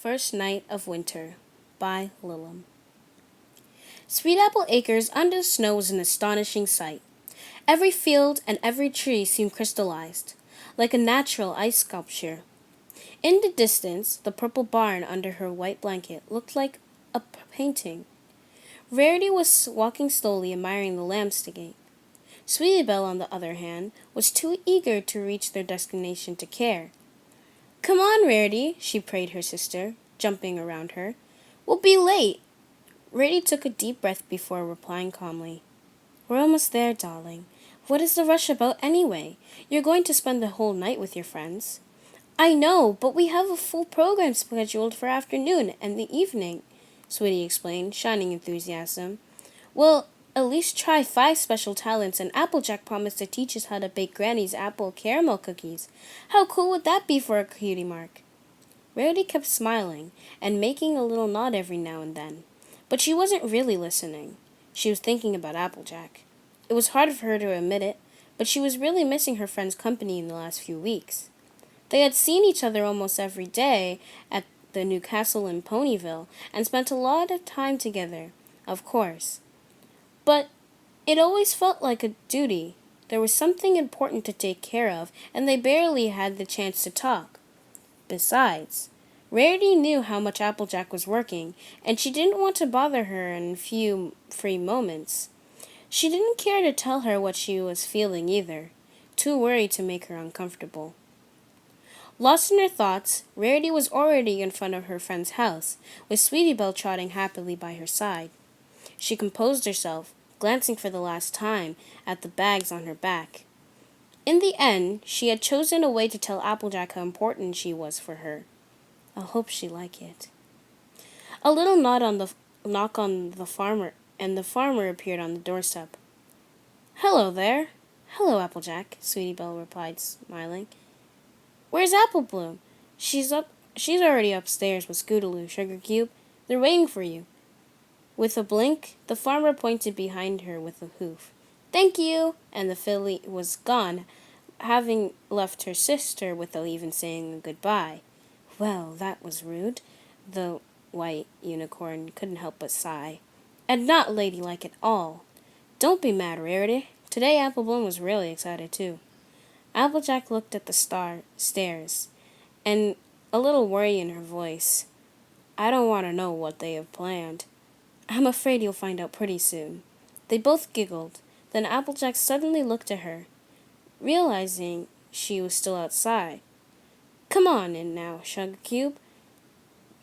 First Night of Winter by Lilim. Sweet Apple Acres under the snow was an astonishing sight. Every field and every tree seemed crystallized, like a natural ice sculpture. In the distance, the purple barn under her white blanket looked like a painting. Rarity was walking slowly, admiring the landscape. Sweetie Belle, on the other hand, was too eager to reach their destination to care. "Come on, Rarity," she prayed her sister, jumping around her. "We'll be late." Rarity took a deep breath before replying calmly. "We're almost there, darling. What is the rush about anyway? You're going to spend the whole night with your friends." "I know, but we have a full program scheduled for afternoon and the evening," Sweetie explained, shining enthusiasm. "We'll at least try 5 special talents, and Applejack promised to teach us how to bake Granny's apple caramel cookies. How cool would that be for a cutie mark?" Rarity kept smiling and making a little nod every now and then, but she wasn't really listening. She was thinking about Applejack. It was hard for her to admit it, but she was really missing her friend's company in the last few weeks. They had seen each other almost every day at the new castle in Ponyville and spent a lot of time together, of course. But it always felt like a duty. There was something important to take care of, and they barely had the chance to talk. Besides, Rarity knew how much Applejack was working, and she didn't want to bother her in a few free moments. She didn't care to tell her what she was feeling either, too worried to make her uncomfortable. Lost in her thoughts, Rarity was already in front of her friend's house, with Sweetie Belle trotting happily by her side. She composed herself, glancing for the last time at the bags on her back. In the end, she had chosen a way to tell Applejack how important she was for her. "I hope she like it." A little knock on the farmer, and the farmer appeared on the doorstep. "Hello there." "Hello, Applejack," Sweetie Belle replied, smiling. "Where's Apple Bloom?" She's already upstairs with Scootaloo, Sugar Cube. They're waiting for you." With a blink, the farmer pointed behind her with a hoof. "Thank you," and the filly was gone, having left her sister without even saying goodbye. Well, that was rude. The white unicorn couldn't help but sigh. And not ladylike at all. "Don't be mad, Rarity. Today Apple Bloom was really excited too." Applejack looked at the stairs, and a little worry in her voice. "I don't want to know what they have planned." "I'm afraid you'll find out pretty soon." They both giggled. Then Applejack suddenly looked at her, realizing she was still outside. "Come on in now, Sugar Cube.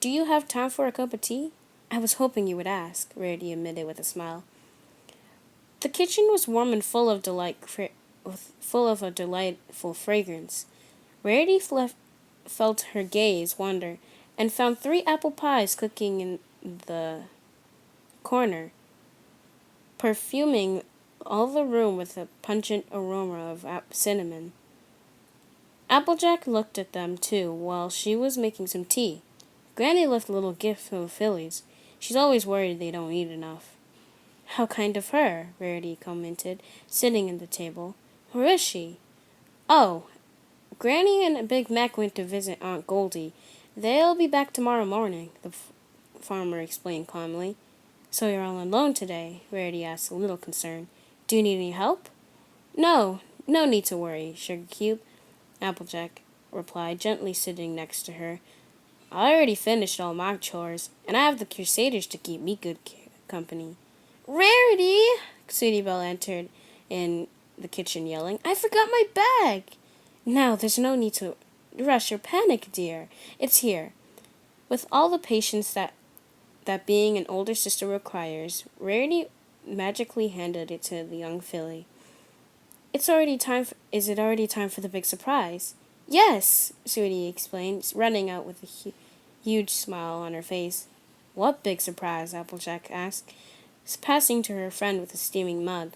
Do you have time for a cup of tea?" "I was hoping you would ask," Rarity admitted with a smile. The kitchen was warm and full of a delightful fragrance. Rarity felt her gaze wander and found 3 apple pies cooking in the corner, perfuming all the room with a pungent aroma of cinnamon. Applejack looked at them too while she was making some tea. Granny left a little gift for the fillies. She's always worried they don't eat enough. "How kind of her," Rarity commented, sitting at the table. "Where is she?" "Oh, Granny and Big Mac went to visit Aunt Goldie. They'll be back tomorrow morning," the farmer explained calmly. "So you're all alone today?" Rarity asked, a little concerned. "Do you need any help?" No need to worry, Sugar Cube," Applejack replied, gently sitting next to her. "I already finished all my chores, and I have the crusaders to keep me good company." "Rarity!" Sweetie Belle entered in the kitchen yelling, "I forgot my bag!" "Now, there's no need to rush or panic, dear. It's here." With all the patience that being an older sister requires, Rarity magically handed it to the young filly. Is it already time for the big surprise?" "Yes," Sweetie explained, running out with a huge smile on her face. "What big surprise?" Applejack asked, passing to her friend with a steaming mug.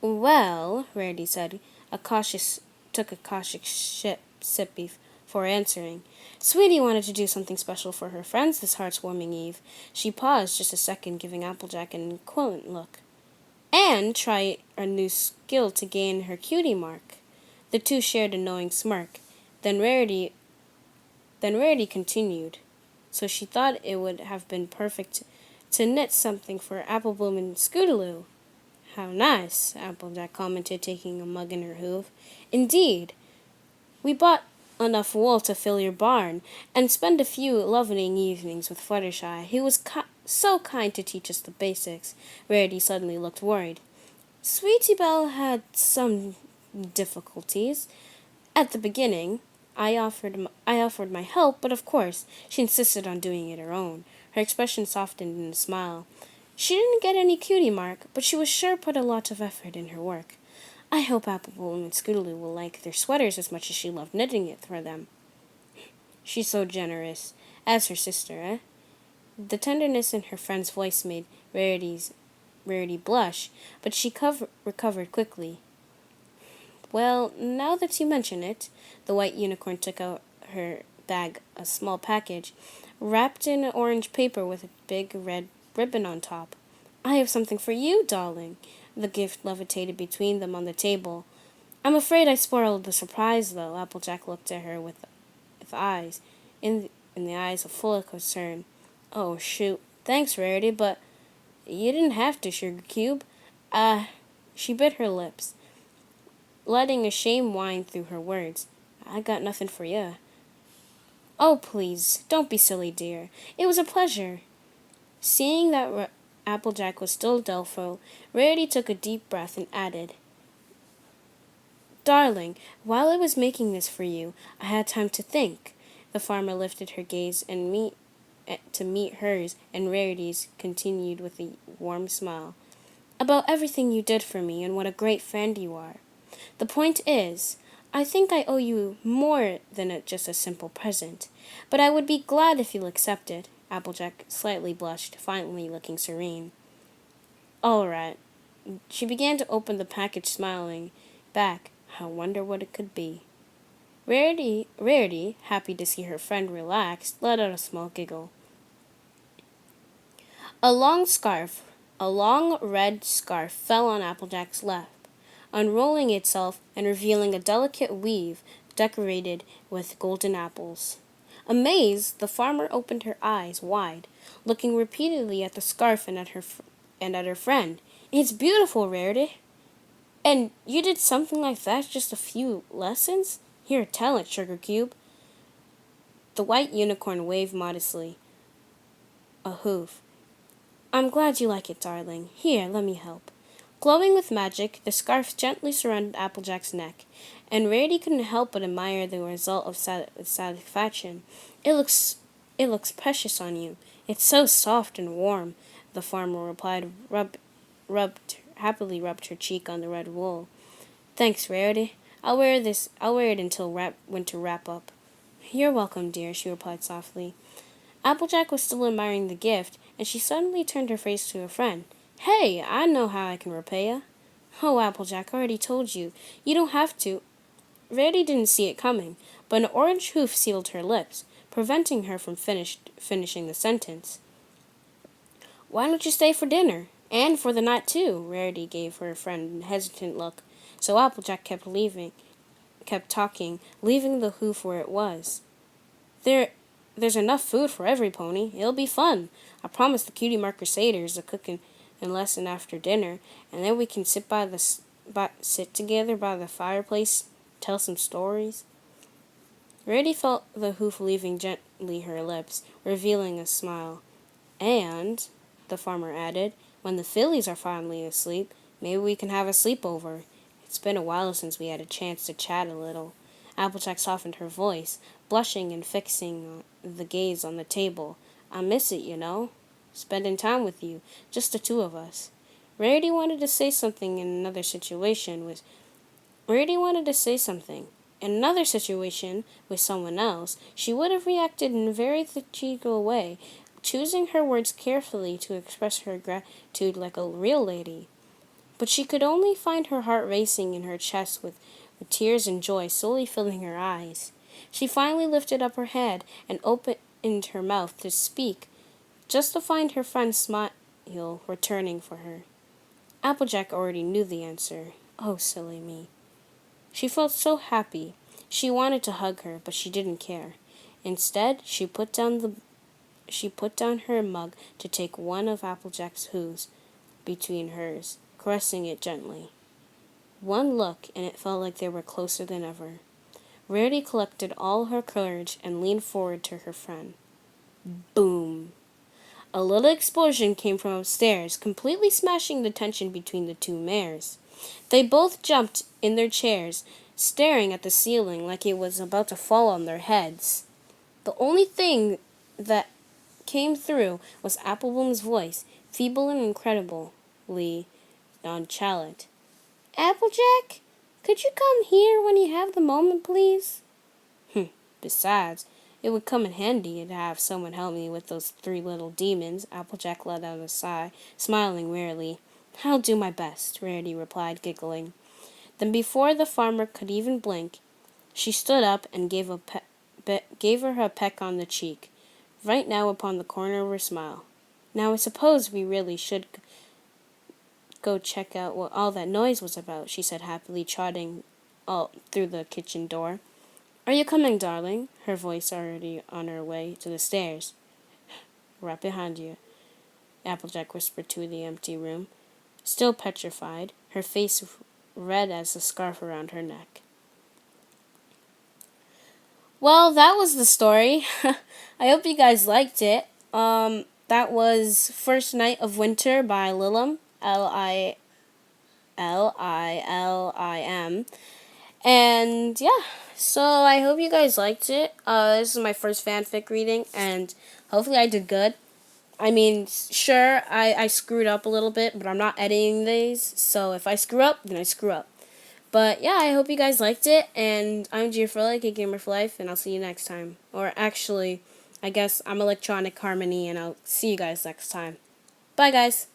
"Well," Rarity said, took a cautious sip before answering. Sweetie wanted to do something special for her friends this heartwarming eve. She paused just a second, giving Applejack an inquiring look. "And try a new skill to gain her cutie mark." The two shared a knowing smirk. Then Rarity continued. so she thought it would have been perfect to knit something for Applebloom and Scootaloo. How nice, Applejack commented, taking a mug in her hoof. Indeed, we bought enough wool to fill your barn, and spend a few lovely evenings with Fluttershy. He was so kind to teach us the basics. Rarity suddenly looked worried. Sweetie Belle had some difficulties. At the beginning, I offered my help, but of course, she insisted on doing it her own. Her expression softened in a smile. She didn't get any cutie mark, but she was sure put a lot of effort in her work. I hope Applebloom and Scootaloo will like their sweaters as much as she loved knitting it for them. She's so generous. As her sister, eh? The tenderness in her friend's voice made Rarity blush, but she recovered quickly. Well, now that you mention it, the white unicorn took out her bag a small package, wrapped in orange paper with a big red ribbon on top. I have something for you, darling. The gift levitated between them on the table. I'm afraid I spoiled the surprise, though. Applejack looked at her with eyes, in the eyes of full of concern. Oh, shoot. Thanks, Rarity, but you didn't have to, Sugar Cube. She bit her lips, letting a shame wind through her words. I got nothing for you. Oh, please, don't be silly, dear. It was a pleasure. Seeing that Applejack was still doleful, Rarity took a deep breath and added, Darling, while I was making this for you, I had time to think. The farmer lifted her gaze to meet hers, and Rarity's continued with a warm smile. About everything you did for me and what a great friend you are. The point is, I think I owe you more than just a simple present, but I would be glad if you'll accept it. Applejack slightly blushed, finally looking serene. All right. She began to open the package, smiling back. I wonder what it could be. Rarity, happy to see her friend relaxed, let out a small giggle. A long red scarf fell on Applejack's lap, unrolling itself and revealing a delicate weave decorated with golden apples. Amazed, the farmer opened her eyes wide, looking repeatedly at the scarf and at her friend. It's beautiful, Rarity. And you did something like that just a few lessons? You're a talent, Sugar Cube. The white unicorn waved modestly a hoof. I'm glad you like it, darling. Here, let me help. Glowing with magic, the scarf gently surrounded Applejack's neck, and Rarity couldn't help but admire the result of satisfaction. It looks precious on you. It's so soft and warm, the farmer replied, happily rubbed her cheek on the red wool. Thanks, Rarity. I'll wear it until winter wrap up. You're welcome, dear, she replied softly. Applejack was still admiring the gift, and she suddenly turned her face to her friend. Hey, I know how I can repay you. Oh, Applejack, I already told you. You don't have to. Rarity didn't see it coming, but an orange hoof sealed her lips, preventing her from finishing the sentence. Why don't you stay for dinner? And for the night, too, Rarity gave her friend a hesitant look, so Applejack kept talking, leaving the hoof where it was. There's enough food for every pony. It'll be fun. I promised the cutie mark crusaders a cooking lesson after dinner, and then we can sit together by the fireplace, tell some stories. Rarity felt the hoof leaving gently her lips, revealing a smile. And, the farmer added, when the fillies are finally asleep, maybe we can have a sleepover. It's been a while since we had a chance to chat a little. Applejack softened her voice, blushing and fixing the gaze on the table. I miss it, spending time with you, just the two of us. Rarity wanted to say something in another situation with someone else, she would have reacted in a very logical way, choosing her words carefully to express her gratitude like a real lady. But she could only find her heart racing in her chest with tears and joy slowly filling her eyes. She finally lifted up her head and opened her mouth to speak, just to find her friend's smile returning for her. Applejack already knew the answer. Oh, silly me. She felt so happy. She wanted to hug her, but she didn't care. Instead, she put down She put down her mug to take one of Applejack's hooves between hers, caressing it gently. One look, and it felt like they were closer than ever. Rarity collected all her courage and leaned forward to her friend. Boom! A little explosion came from upstairs, completely smashing the tension between the two mares. They both jumped in their chairs, staring at the ceiling like it was about to fall on their heads. The only thing that came through was Appleboom's voice, feeble and incredibly nonchalant. Applejack, could you come here when you have the moment, please? Besides, it would come in handy to have someone help me with those 3 little demons. Applejack let out a sigh, smiling wearily. I'll do my best, Rarity replied, giggling. Then before the farmer could even blink, she stood up and gave her a peck on the cheek, right now upon the corner of her smile. Now I suppose we really should go check out what all that noise was about, she said happily, trotting through the kitchen door. Are you coming, darling? Her voice already on her way to the stairs. Right behind you, Applejack whispered to the empty room, still petrified, her face red as the scarf around her neck. Well, that was the story. I hope you guys liked it. That was First Night of Winter by Lilim, Lilim. And yeah, so I hope you guys liked it. This is my first fanfic reading, and hopefully I did good. I mean, sure, I screwed up a little bit, but I'm not editing these, so if I screw up, then I screw up. But yeah, I hope you guys liked it, and I'm Gia a gamer for life, and I'll see you next time. Or actually, I guess I'm Electronic Harmony, and I'll see you guys next time. Bye, guys.